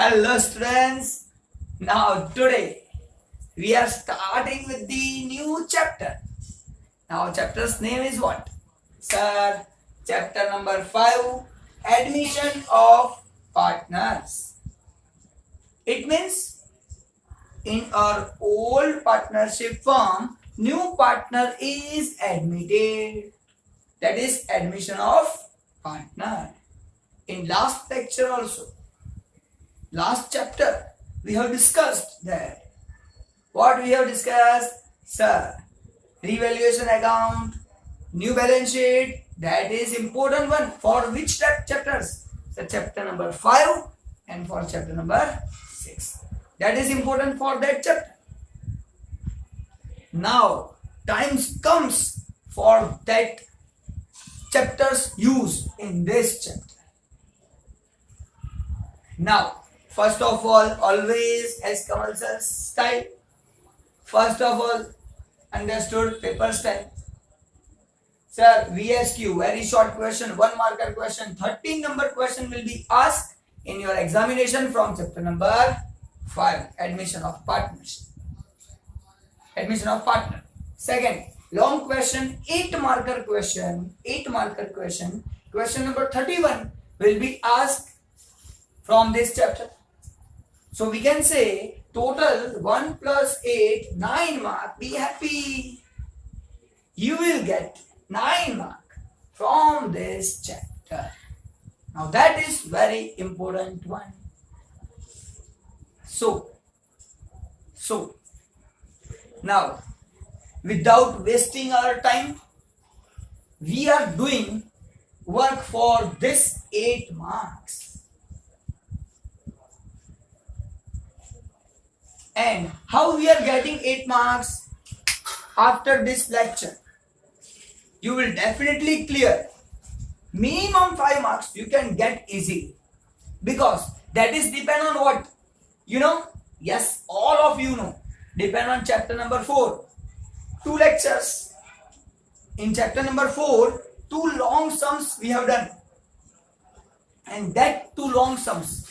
Hello students. Now today we are starting with the new chapter. Now chapter's name is what? Sir, chapter number 5, admission of partners. It means in our old partnership firm, new partner is admitted. That is admission of partner. In last lecture also, last chapter, we have discussed that. What we have discussed? Sir, revaluation account, new balance sheet, that is important one. For which chapters? So chapter number 5 and for chapter number 6. That is important for that chapter. Now, time comes for that chapters used in this chapter. Now, first of all, always as Kamal sir's style. First of all, understood paper style. Sir, VSQ, very short question, 1 marker question, 13 number question will be asked in your examination from chapter number 5, admission of partnership. Admission of partner. Second, long question, 8 marker question, 8 marker question. Question number 31 will be asked from this chapter. So we can say total 1 plus 8, 9 mark. Be happy. You will get 9 mark from this chapter. Now that is very important one. So now without wasting our time, we are doing work for this 8 marks. And how we are getting 8 marks after this lecture? You will definitely clear. Minimum 5 marks you can get easily. Because that is depend on what? You know? Yes, all of you know. Depend on chapter number 4. 2 lectures. In chapter number 4, 2 long sums we have done. And that 2 long sums,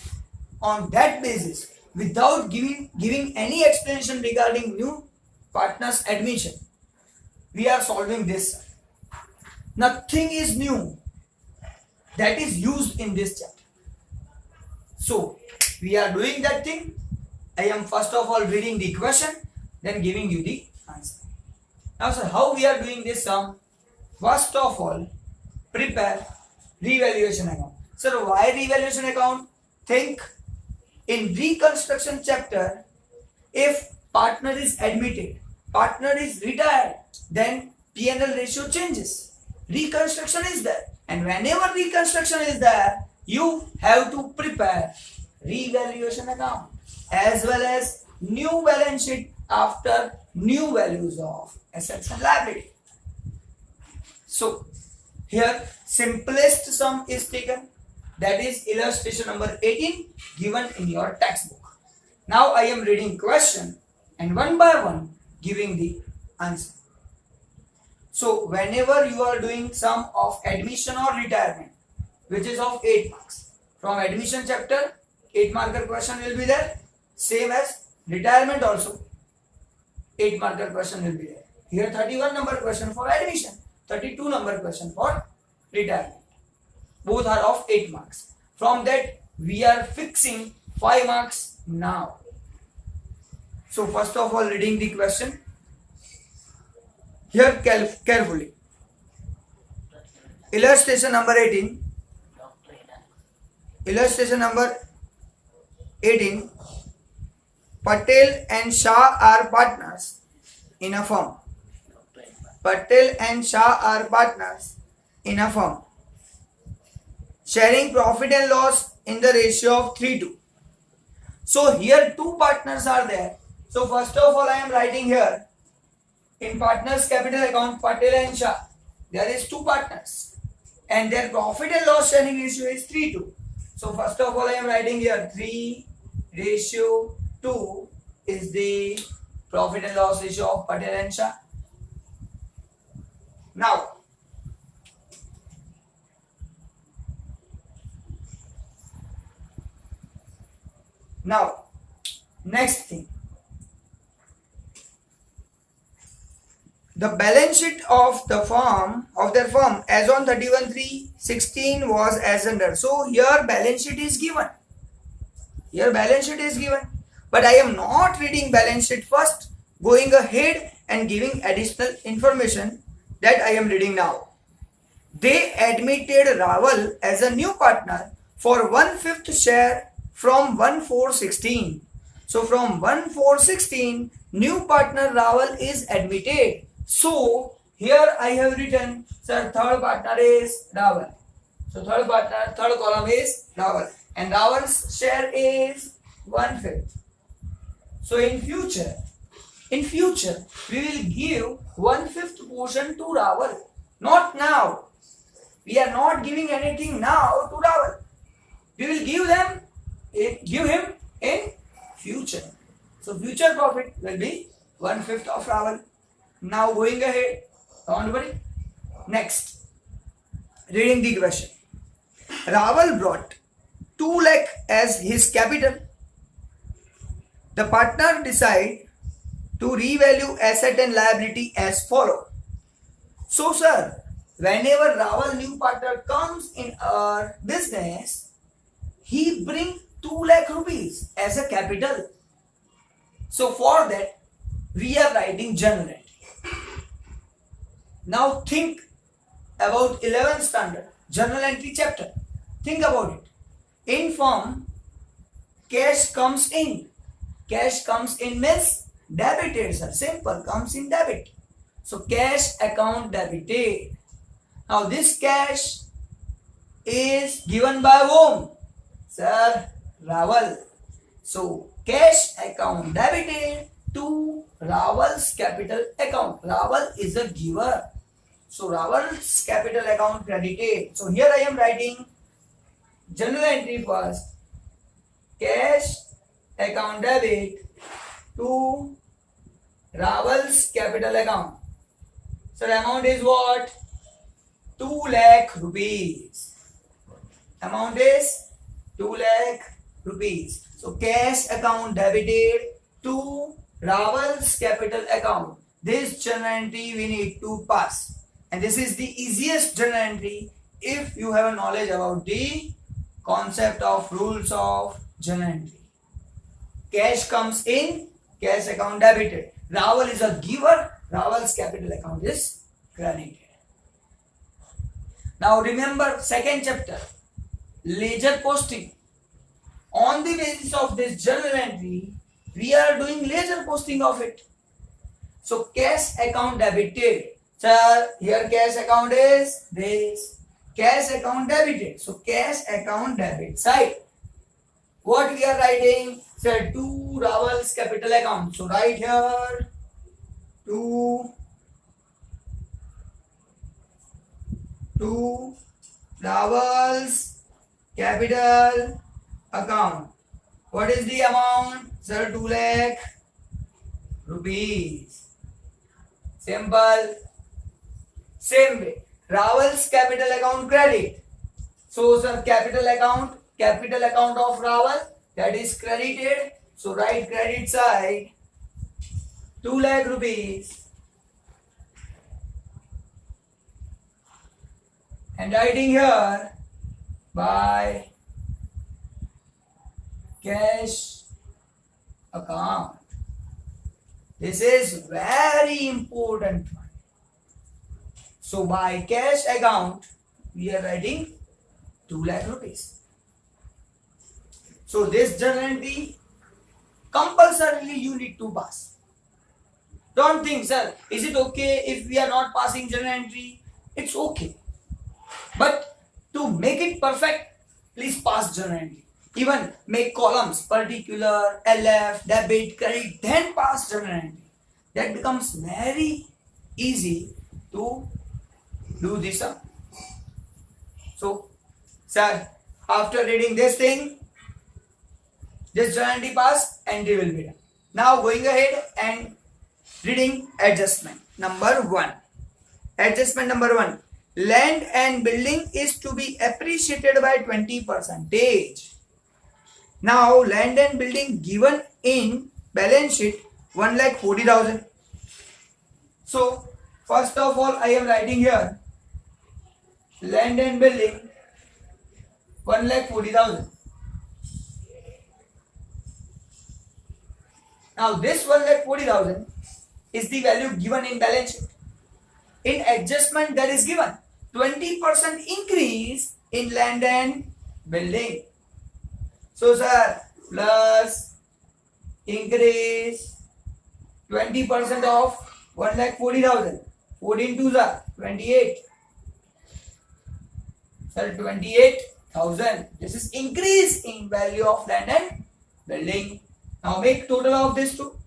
on that basis, without giving any explanation regarding new partners admission, we are solving this. Nothing is new that is used in this chapter. So we are doing that thing. I am first of all reading the question, then giving you the answer. Now sir, how we are doing this sum? First of all, prepare revaluation account. Sir, why revaluation account? Think, in reconstruction chapter, if partner is admitted, partner is retired, then P&L ratio changes. Reconstruction is there. And whenever reconstruction is there, you have to prepare revaluation account as well as new balance sheet after new values of assets and liability. So here simplest sum is taken, that is illustration number 18 given in your textbook. Now I am reading question and one by one giving the answer. So whenever you are doing sum of admission or retirement, which is of 8 marks, from admission chapter 8 marker question will be there, same as retirement also 8 marker question will be there. Here 31 number question for admission, 32 number question for retirement. Both are of 8 marks. From that we are fixing 5 marks now. So first of all, reading the question. Here carefully. Illustration number 18. Illustration number 18. Patel and Shah are partners in a firm. Patel and Shah are partners in a firm, sharing profit and loss in the ratio of 3:2. So here 2 partners are there. So first of all I am writing here, in partners capital account, Patel and Shah, there is 2 partners and their profit and loss sharing ratio is 3:2. So first of all I am writing here 3:2 is the profit and loss ratio of Patel and Shah. Now Now, next thing. The balance sheet of their firm as on 31/3/16 was as under. So here balance sheet is given. But I am not reading balance sheet first, going ahead and giving additional information that I am reading now. They admitted Raval as a new partner for 1/5 share from 1/4/16. So from 1/4/16, new partner Raval is admitted. So here I have written, sir, third partner is Raval. So third column is Raval, and Raval's share is 1/5. So in future, we will give 1/5 portion to Raval. Not now. We are not giving anything now to Raval. We will give him in future. So future profit will be 1/5 of Raval. Now going ahead, don't worry. Next, reading the question. Raval brought 2 lakh as his capital. The partner decide to revalue asset and liability as follow. So sir, whenever Raval new partner comes in our business, he bring 2 lakh rupees as a capital. So for that, we are writing journal entry. Now think about 11th standard journal entry chapter. Think about it. In firm, cash comes in. Cash comes in means debited, sir. Simple, comes in debit. So cash account debited. Now this cash is given by whom? Sir, Raval. So cash account debited to Raval's capital account. Raval is a giver. So Raval's capital account credited. So here I am writing journal entry first. Cash account debit to Raval's capital account. So the amount is what? 2 lakh rupees. Amount is 2 lakh rupees. So cash account debited to Raval's capital account. This journal entry we need to pass. And this is the easiest journal entry if you have a knowledge about the concept of rules of journal entry. Cash comes in, cash account debited. Raval is a giver, Raval's capital account is credited. Now remember second chapter, ledger posting. On the basis of this journal entry, we are doing ledger posting of it. So cash account debited. Sir, here cash account is this. Cash account debited. So cash account debit side. What we are writing? Sir, to Raval's capital account. So write here to Raval's capital account. What is the amount? Sir, 2 lakh rupees. Simple. Same way. Raval's capital account credit. So sir, capital account of Raval, that is credited. So write credit side 2 lakh rupees. And writing here by cash account. This is very important one. So by cash account, we are writing 2 lakh rupees. So this journal entry compulsorily you need to pass. Don't think, sir, is it okay if we are not passing journal entry? It's okay. But to make it perfect, please pass journal entry. Even make columns, particular, LF, debit, credit, then pass journal entry. That becomes very easy to do this. So, sir, after reading this thing, this journal entry pass, entry will be done. Now going ahead and reading adjustment number 1. Adjustment number 1. Land and building is to be appreciated by 20%. Now land and building given in balance sheet 1,40,000. So first of all I am writing here land and building 1,40,000. Now this 1,40,000 is the value given in balance sheet. In adjustment that is given 20% increase in land and building. So sir, plus increase 20% of 1,40,000. 14 2s are 28. Sir, 28,000. This is increase in value of land and building. Now make total of this two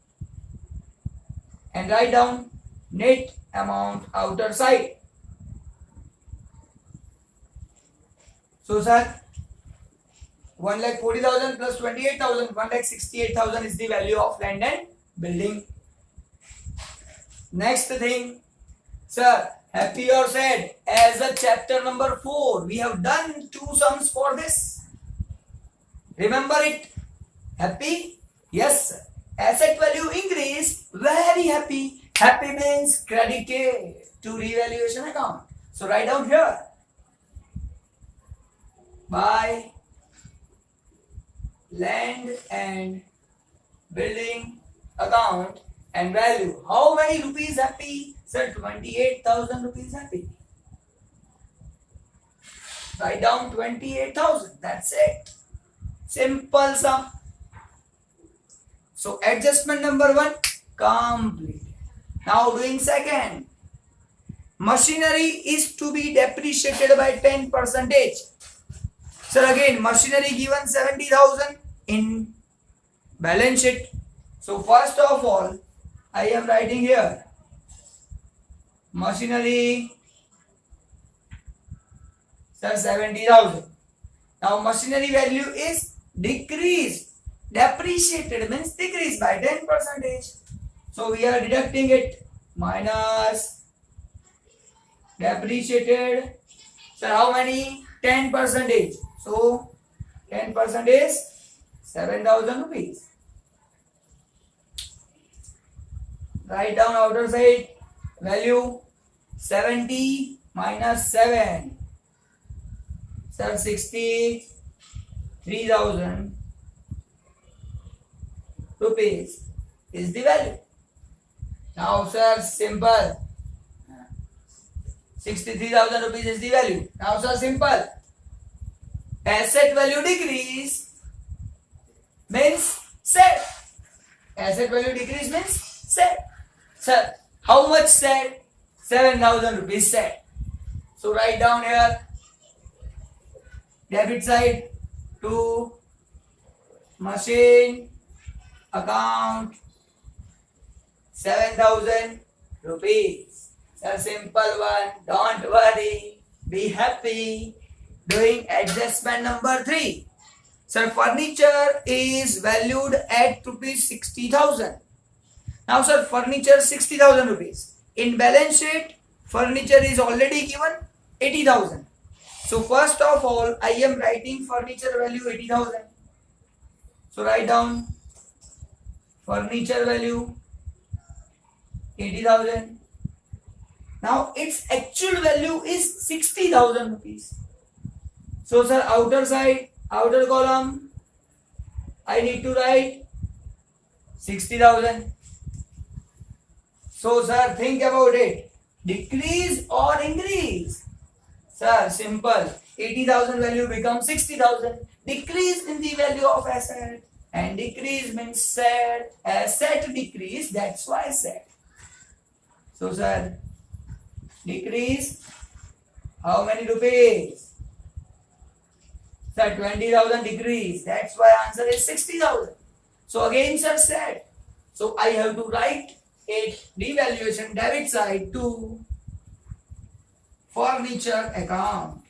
and write down net amount outer side. So sir, 1,40,000 plus 28,000, 1,68,000 is the value of land and building. Next thing, sir, happy or sad? As a chapter number 4, we have done two sums for this. Remember it? Happy? Yes, sir. Asset value increase, very happy. Happy means credited to revaluation account. So write down here. By land and building account and value. How many rupees happy? Sir, 28,000 rupees happy. Write down 28,000. That's it. Simple sum. So adjustment number 1 complete. Now doing second. Machinery is to be depreciated by 10%. Sir, again machinery given 70,000 in balance sheet. So first of all I am writing here machinery, sir, 70,000. Now machinery value is decreased. Depreciated means decreased by 10%. So we are deducting it minus depreciated. Sir, how many? 10%. So 10% is 7,000 rupees. Write down outer side value 70 minus 7. Sir, 63,000 rupees is the value. Now sir, simple. 63,000 rupees is the value. Now sir, simple. Asset value decrease means set. Asset value decrease means set. Sir, how much set? 7,000 rupees set. So write down here debit side to machine account 7,000 rupees. Sir, simple one. Don't worry. Be happy. Doing adjustment number 3. Sir, furniture is valued at rupees 60,000. Now sir, furniture 60,000 rupees. In balance sheet, furniture is already given 80,000. So first of all, I am writing furniture value 80,000. So write down furniture value 80,000. Now its actual value is 60,000 rupees. So sir, outer side, outer column, I need to write 60,000. So sir, think about it. Decrease or increase? Sir, simple. 80,000 value becomes 60,000. Decrease in the value of asset. And decrease means set. Asset decrease, that's why set. So sir, decrease how many rupees? Sir, 20,000 decrease. That's why answer is 60,000. So again sir set. So I have to write it revaluation debit side to furniture account.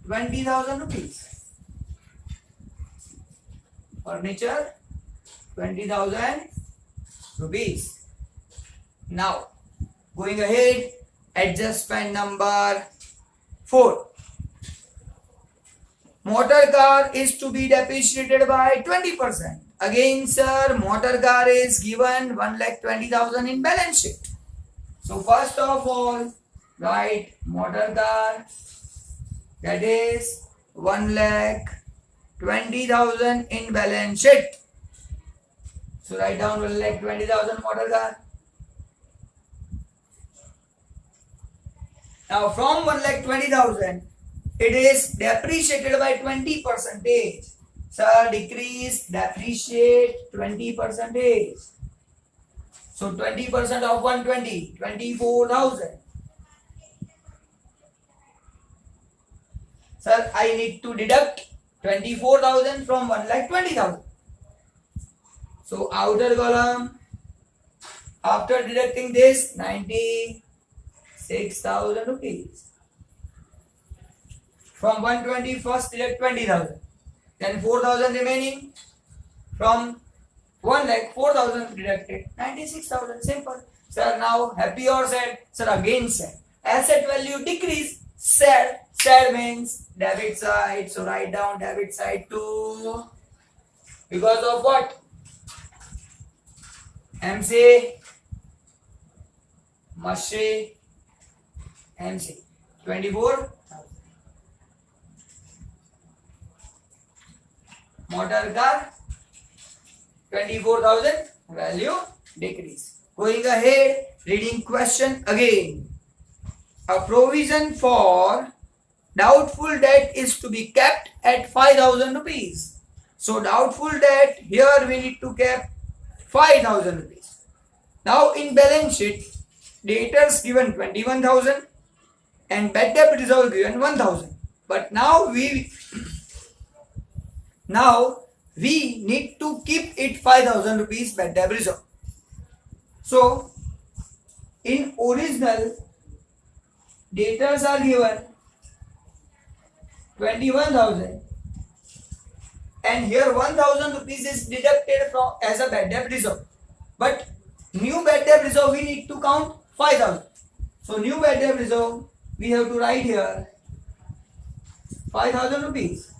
20,000 rupees. Furniture 20,000 rupees. Now going ahead, adjustment number 4. motor car is to be depreciated by 20%. Again, sir, motor car is given 1,20,000 in balance sheet. So first of all, write motor car, that is 1,20,000 in balance sheet. So write down 1,20,000 motor car. Now from 1,20,000, it is depreciated by 20%. Sir, decrease, depreciate 20%. So 20% of 120, 24,000. Sir, I need to deduct 24,000 from 1,20,000. So outer column, after deducting this, 96,000 rupees. From 120 first deduct 20,000. Then 4,000 remaining. From 1 lakh, 4,000 deducted, 96,000. Simple. Sir, now happy or sad? Sir, again sad. Asset value decrease. Sad. Sad means debit side. So write down debit side too. Because of what? MC. Mushy. MC. 24,000. Motor car, 24,000 value decrease. Going ahead, reading question again. A provision for doubtful debt is to be kept at 5,000 rupees. So doubtful debt, here we need to keep 5,000 rupees. Now in balance sheet, debtors given 21,000 and bad debt reserve given 1,000. But now we need to keep it 5,000 rupees bad debt reserve. So in original, debtors are given 21,000 and here 1,000 rupees is deducted from as a bad debt reserve. But new bad debt reserve we need to count 5,000. So new bad debt reserve we have to write here 5,000 rupees.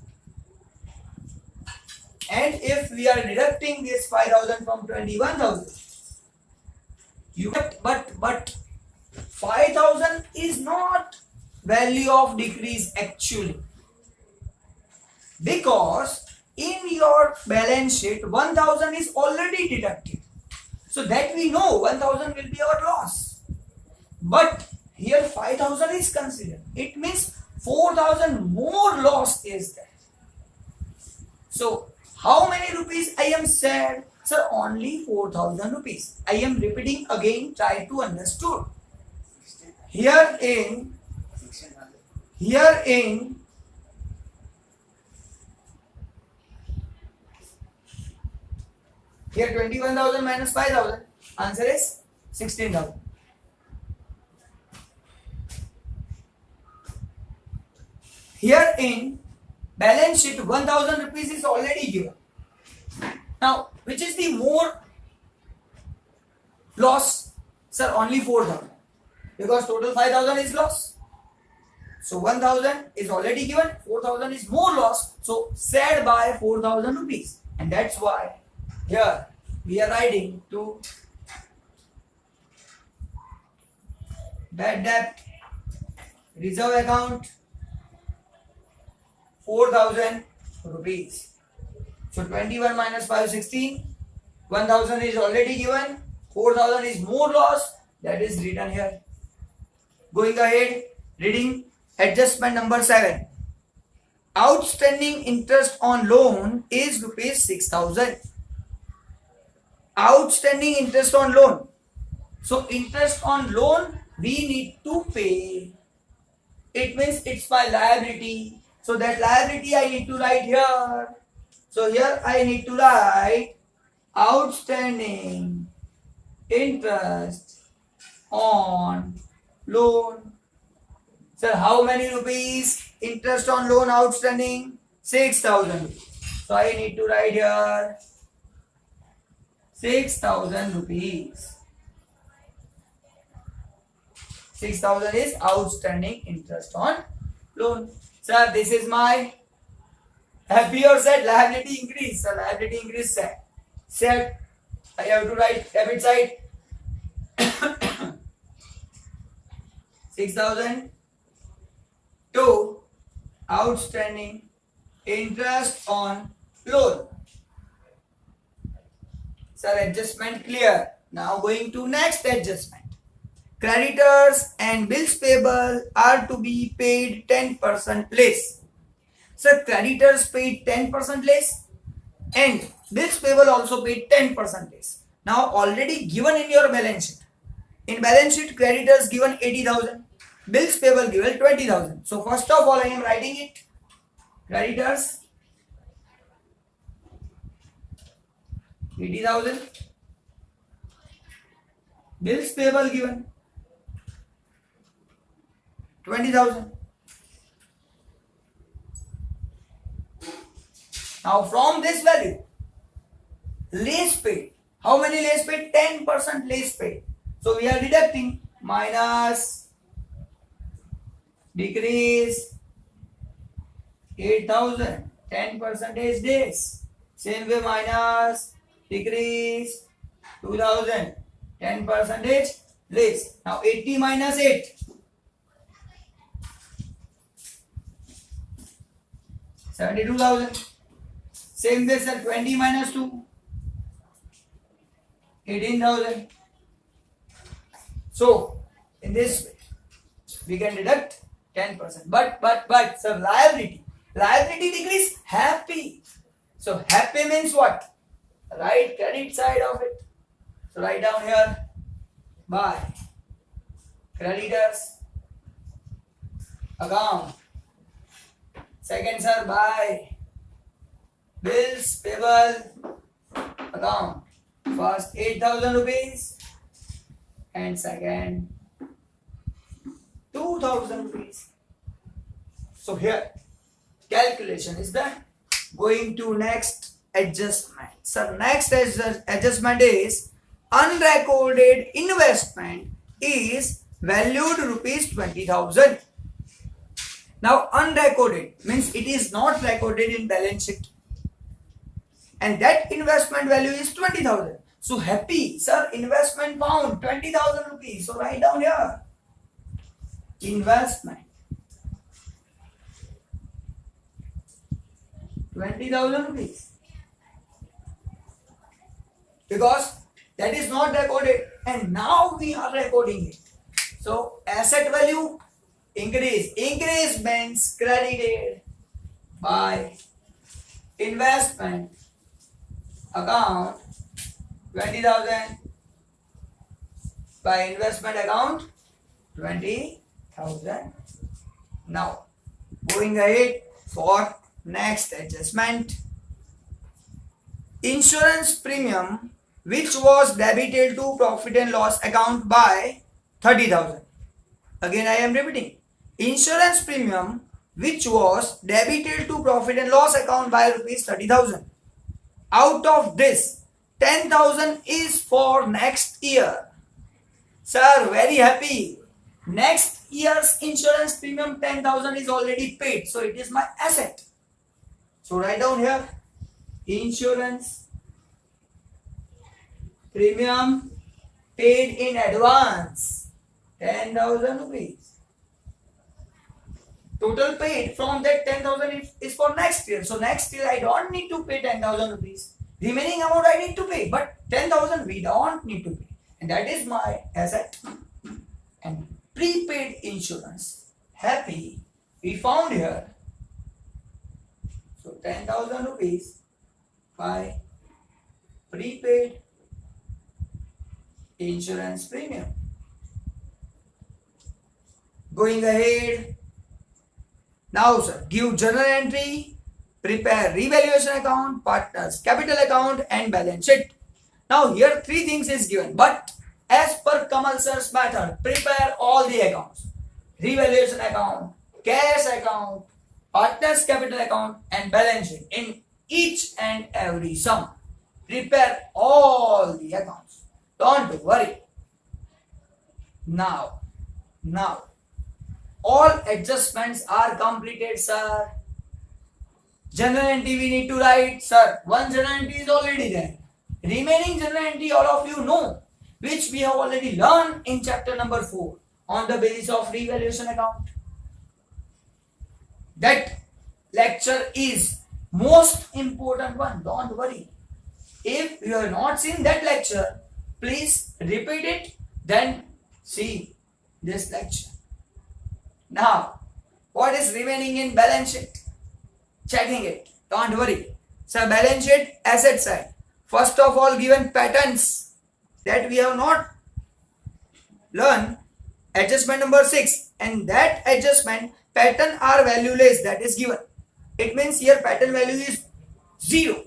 And if we are deducting this 5,000 from 21,000, but 5,000 is not value of decrease actually, because in your balance sheet 1,000 is already deducted, so that we know 1,000 will be our loss. But here 5,000 is considered. It means 4,000 more loss is there. So how many rupees I am sad? Sir, only 4,000 rupees. I am repeating again, try to understand. Here 21,000 minus 5,000. Answer is 16,000. Here in balance sheet 1,000 rupees is already given. Now which is the more loss? Sir, only 4,000, because total 5,000 is loss. So 1,000 is already given, 4,000 is more loss, so sad by 4,000 rupees. And that's why here we are writing to bad debt reserve account 4,000 rupees. So 21 minus 5, 16. 1,000 is already given. 4,000 is more loss. That is written here. Going ahead, reading adjustment number 7. Outstanding interest on loan is rupees 6,000. Outstanding interest on loan. So interest on loan we need to pay. It means it's my liability. So that liability I need to write here. So here I need to write outstanding interest on loan. Sir, how many rupees interest on loan outstanding? 6,000. So I need to write here 6,000 rupees. 6,000 is outstanding interest on loan. Sir, this is my Happy or sad? Liability increase. So liability increase sad. Sad. I have to write debit side. 6,000 to outstanding interest on loan. Sir, adjustment clear. Now going to next adjustment. Creditors and bills payable are to be paid 10% less. Sir, creditors paid 10% less and bills payable also paid 10% less. Now already given in your balance sheet. In balance sheet, creditors given 80,000, bills payable given 20,000. So first of all, I am writing it. Creditors 80,000, bills payable given 20,000. Now from this value, less paid. How many less paid? 10% less paid. So we are deducting minus decrease 8,000, 10% days. Same way minus decrease 2,000, 10% less. Now 80 minus 8. 72,000. Same way sir, 20 minus 2. 18,000. So in this way we can deduct 10%. But sir, liability decrease, happy. So happy means what? Right credit side of it. So write down here by creditors account. Second sir, by bills payable account. First 8,000 rupees and second 2,000 rupees. So here calculation is done. Going to next adjustment. So next adjustment is unrecorded investment is valued rupees 20,000. Now unrecorded means it is not recorded in balance sheet and that investment value is 20,000. So happy sir, investment found 20,000 rupees. So write down here investment 20,000 rupees because that is not recorded and now we are recording it. So asset value increase means credited by investment account 20,000 by investment account 20,000. Now going ahead for next adjustment. Insurance premium which was debited to profit and loss account by 30,000. Again I am repeating. Insurance premium which was debited to profit and loss account by rupees 30,000. Out of this 10,000 is for next year. Sir, very happy. Next year's insurance premium 10,000 is already paid. So it is my asset. So write down here insurance premium paid in advance 10,000 rupees. Total paid from that 10,000 is for next year. So next year I don't need to pay 10,000 rupees. Remaining amount I need to pay, but 10,000 we don't need to pay. And that is my asset. And prepaid insurance, happy, we found here. So 10,000 rupees by prepaid insurance premium. Going ahead. Now sir, give journal entry, prepare revaluation account, partners capital account and balance sheet. Now here three things is given, but as per Kamal sir's method, prepare all the accounts. Revaluation account, cash account, partners capital account and balance sheet in each and every sum. Prepare all the accounts. Don't worry. Now, all adjustments are completed, sir. General entry we need to write, sir. One general entry is already there. Remaining general entry all of you know, which we have already learned in chapter number 4 on the basis of revaluation account. That lecture is most important one. Don't worry. If you have not seen that lecture, please repeat it, then see this lecture. Now, what is remaining in balance sheet? Checking it. Don't worry. So, balance sheet, asset side. First of all, given patterns that we have not learned, adjustment number 6, and that adjustment pattern are valueless, that is given. It means here pattern value is 0.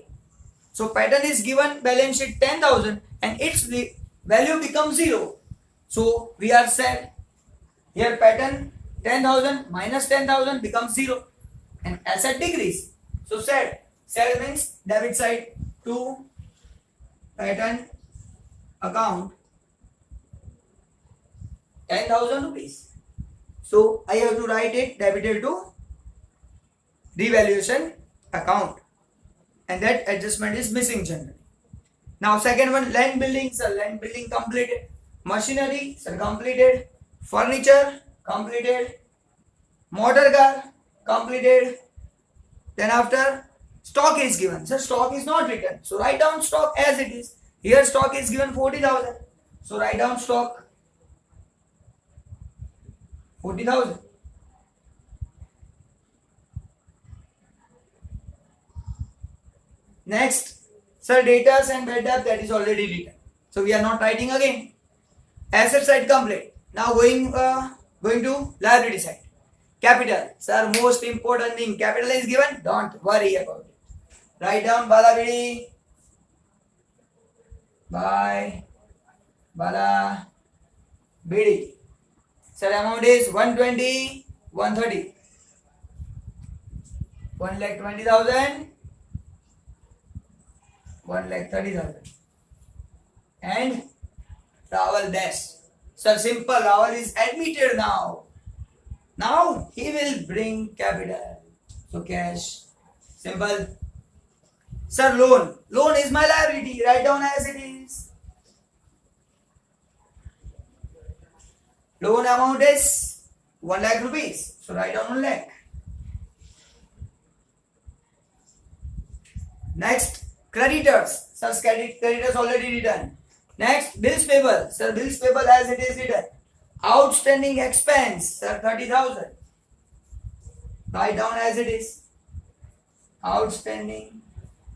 So pattern is given balance sheet 10,000 and its value becomes 0. So we are said here pattern 10,000 minus 10,000 becomes 0 and asset decrease. So said means debit side to pattern account 10,000 rupees. So I have to write it debited to revaluation account, and that adjustment is missing generally. Now second one, land building, sir. Land building completed. Machinery, sir, completed. Furniture, completed. Motor car, completed. Then after, stock is given. Sir, stock is not written. So write down stock as it is. Here stock is given 40,000. So write down stock 40,000. Next, sir, debtors and bad debt, that is already written. So we are not writing again. Asset side complete. Now going to liability side. Capital, sir, most important thing. Capital is given. Don't worry about it. Write down Balabidi by Balabidi. Sir, amount is 120, 130. 1,20,000. 1,30,000. And Rawal dash. Sir, simple. Rawal is admitted now. Now he will bring capital. So cash. Simple. Sir, loan. Loan is my liability. Write down as it is. Loan amount is 1 lakh rupees. So write down 1 lakh. Next, creditors. Sir, creditors already written. Next, bills payable. Sir, bills payable as it is written. Outstanding expense. Sir, 30,000. Write down as it is. Outstanding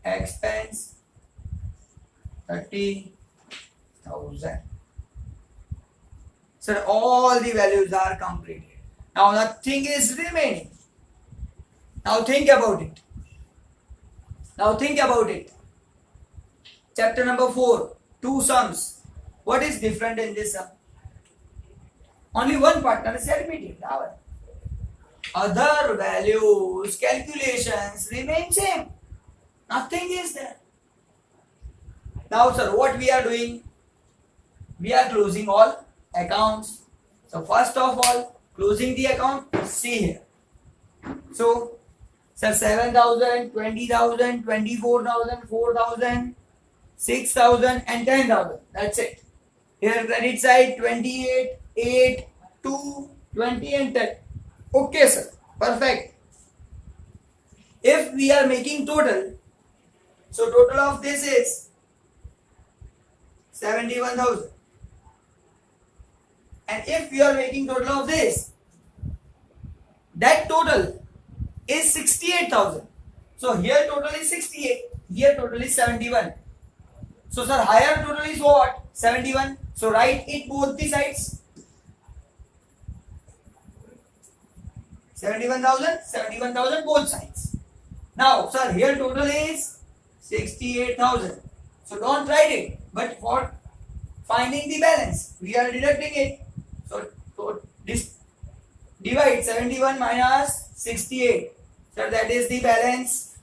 expense 30,000. Sir, all the values are completed. Now nothing is remaining. Now think about it. Chapter number 4, two sums. What is different in this sum? Only one partner is admitted. Other values, calculations remain same. Nothing is there. Now, sir, what we are doing? We are closing all accounts. So, first of all, closing the account, see here. So, sir, 7,000, 20,000, 24,000, 4,000, 6,000 and 10,000. That's it. Here, credit side 28, 8, 2, 20 and 10. Okay, sir. Perfect. If we are making total, so total of this is 71,000. And if we are making total of this, that total is 68,000. So here total is 68, here total is 71. So sir, higher total is what? 71. So write it both the sides. 71,000, 71,000 both sides. Now sir, here total is 68,000. So don't write it. But for finding the balance, we are deducting it. So this divide 71 minus 68. So that is the balance.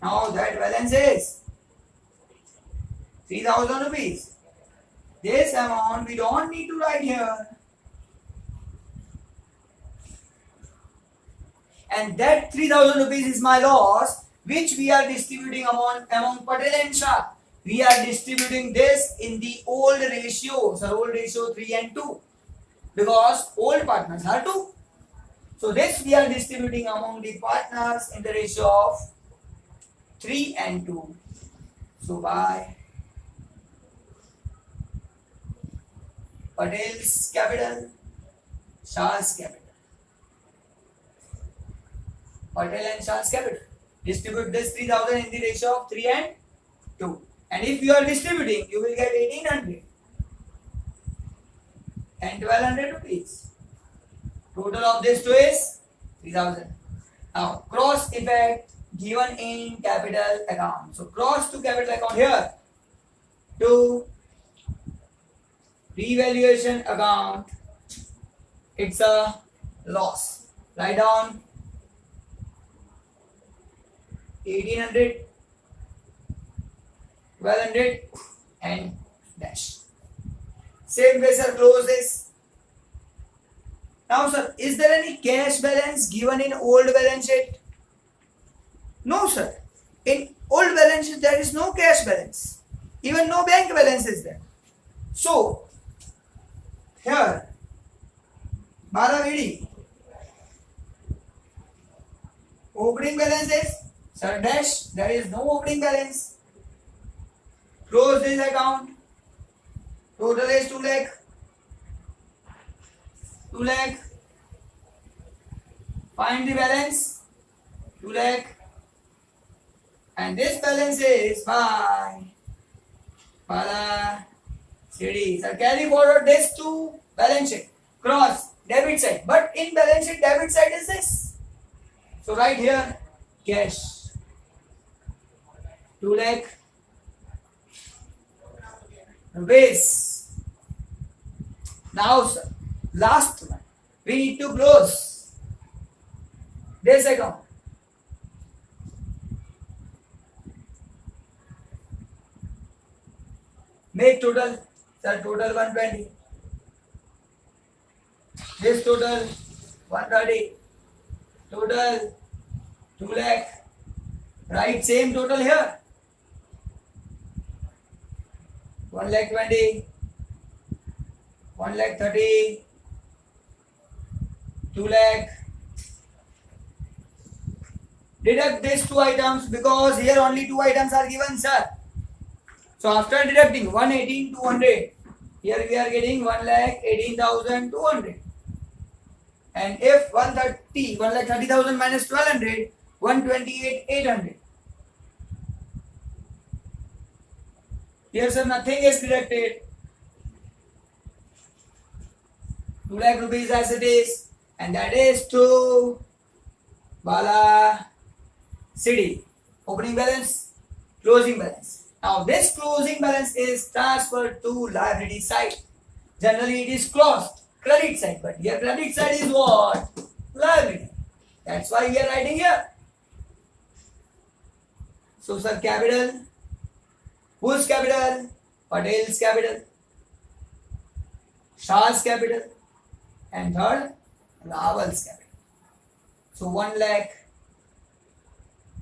Now that balance is 3,000 rupees. This amount we don't need to write here. and that 3,000 rupees is my loss, which we are distributing among Patel and Shah. We are distributing this in the old ratio, so old ratio 3 and 2, because old partners are 2. So this we are distributing among the partners in the ratio of 3 and 2. So by Patel's capital, Shah's capital. Patel and Shah's capital. Distribute this 3,000 in the ratio of 3 and 2. And if you are distributing, you will get 1,800 and 1,200 rupees. Total of this two is 3,000. Now cross effect given in capital account. So cross to capital account here to revaluation account. It's a loss. Write down 1,800, 1,200 and dash. Same way sir, close this. Now sir, is there any cash balance given in old balance sheet? No sir. In old balance sheet there is no cash balance. Even no bank balance is there. So here Baravidi opening balance is sir dash, there is no opening balance. Close this account. Total is 2 lakh. 2 lakh. Find the balance. 2 lakh. And this balance is by Bala CD. So carry forward this to balance sheet. Cross debit side. But in balance sheet, debit side is this. So right here, cash. 2 lakh. Base. Now sir, last one. We need to close this account. Make total, sir, total 120. This total 130. Total 2 lakh. Write same total here. 1 lakh 20. 1 lakh 30. 2 lakh. Deduct these two items because here only two items are given, sir. So after deducting 118,200, here we are getting 1,18,200. And if 1,30,000 minus 1,200, 128,800. Here sir, nothing is deducted. 2 lakh rupees as it is, and that is to Bala City. Opening balance, closing balance. Now this closing balance is transferred to liability side. Generally it is closed, credit side, but here credit side is what? Liability. That's why we are writing here. So sir, capital, whose capital? Patel's capital, Shah's capital, and third, Rawal's capital. So 1 lakh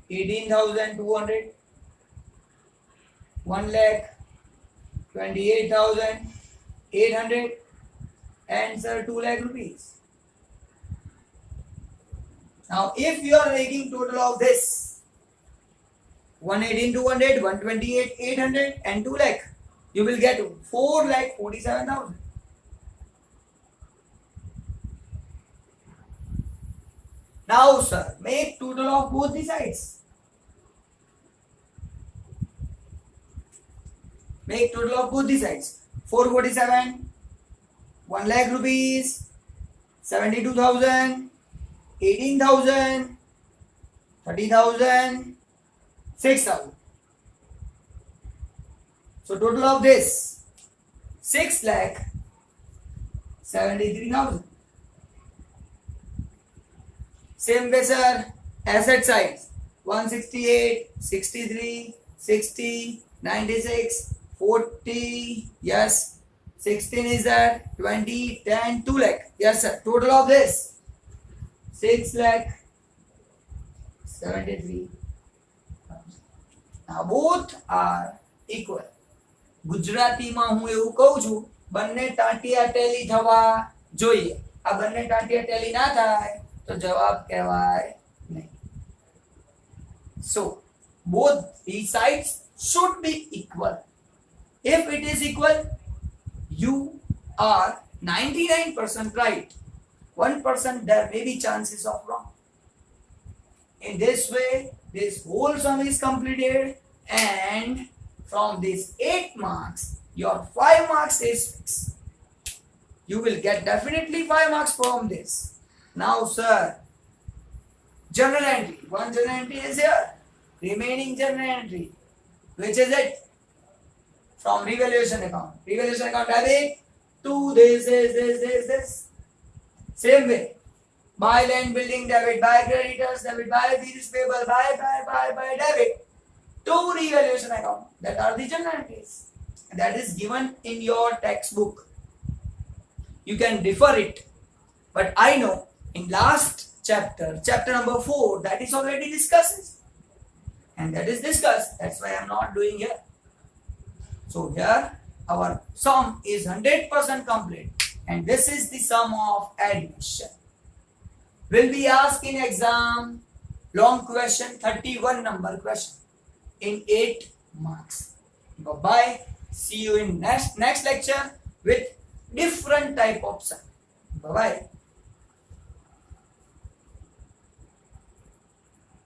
18,200, 1 lakh 28,800, and sir 2 lakh rupees. Now if you are making total of this 118,200, 128,800 and 2 lakh, you will get 4 lakh 47,000. Now sir, make total of both the sides. Make total of both the sides. 447, 1 lakh rupees, 72,000, 18,000, 30,000, 6,000. So total of this 6 lakh 73,000. Same way sir, asset size 168, 63, 60, 96, 40, yes, 16 is that, 20, 10, 2 lakh. Yes sir, total of this 6 lakh 73. Now both are equal. ગુજરાતીમાં હું એવું કહું છું બંને ટાંટિયા Tally થવા જોઈએ. આ બંને ટાંટિયા ટેલી ના થાય તો જવાબ કહેવાય નહીં. So both these sides should be equal. If it is equal, you are 99% right. 1% there may be chances of wrong. In this way, this whole sum is completed, and from this 8 marks, your 5 marks is fixed. You will get definitely 5 marks from this. Now, sir, journal entry. One journal entry is here. Remaining journal entry. Which is it? From revaluation account. Revaluation account debit to this. Same way. Buy land building debit, buy creditors debit, buy bills payable, buy debit to revaluation account. That are the journal entries. That is given in your textbook. You can refer it. But I know in last chapter number 4, that is already discussed. And that is discussed. That's why I am not doing here. So here our sum is 100% complete. And this is the sum of addition. Will be asked in exam long question, 31 number question in 8 marks. Bye bye. See you in next lecture with different type of sum. Bye bye.